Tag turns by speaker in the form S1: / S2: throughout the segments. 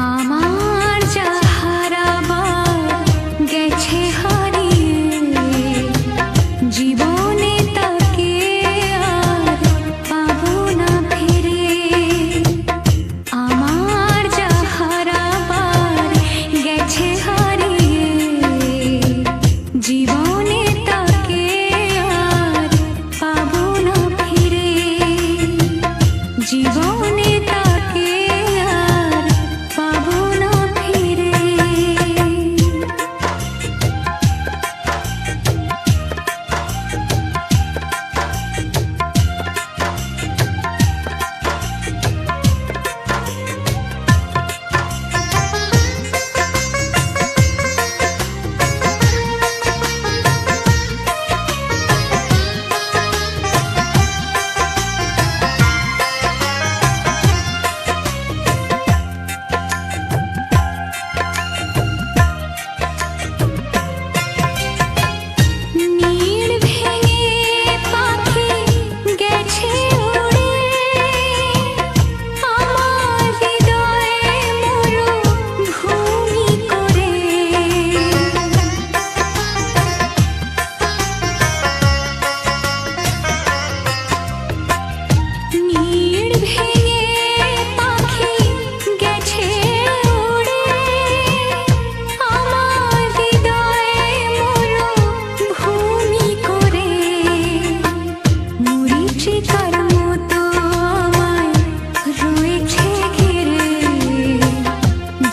S1: আমার যা হারাবার গেছে হারিয়ে, জীবনে তাকে আর পাবো না ফিরে। আমার যা হারাবার গেছে হারিয়ে, জীবনে তাকে আর পাবো না ফিরে। জীবনে তাকে আর পাবো না ফিরে।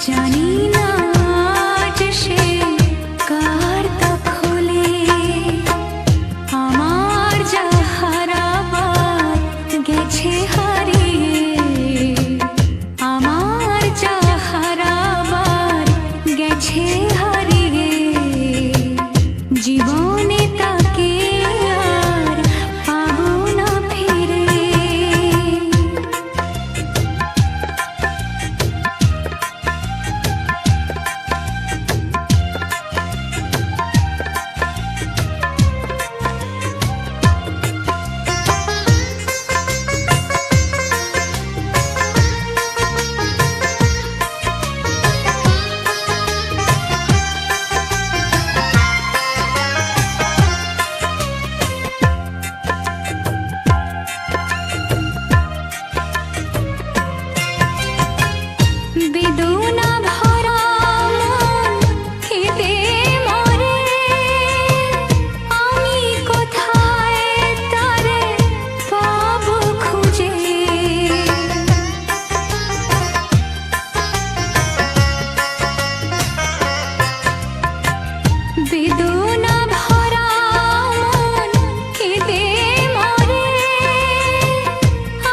S1: জানি না আজ সে কার দখলে, আমার যা হারাবার গেছে হারিয়ে। আমার যা হারাবার গেছে হারিয়ে, জীবনে তাকে আর পাবো না ফিরে। বেদনা ভরা মন কেঁদে মরে, আমি কোথায় তারে পাবো খুঁজে। বেদনা ভরা মন কেঁদে মরে,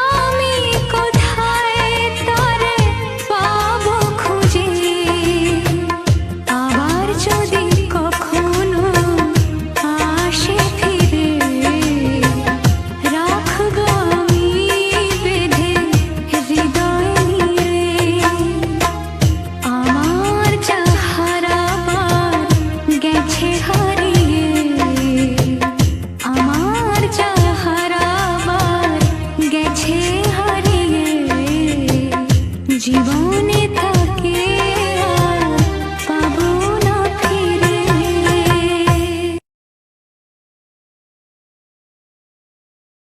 S1: আমি কোথায় তারে পাবো খুঁজে। আবার যদি কখনো আসে ফিরে, রাখবো আমি বেঁধে হৃদয় নিয়ে। আমার যা হারাবার গেছে হারিয়ে, আমার যা হারাবার গেছে হারিয়ে, জীবনে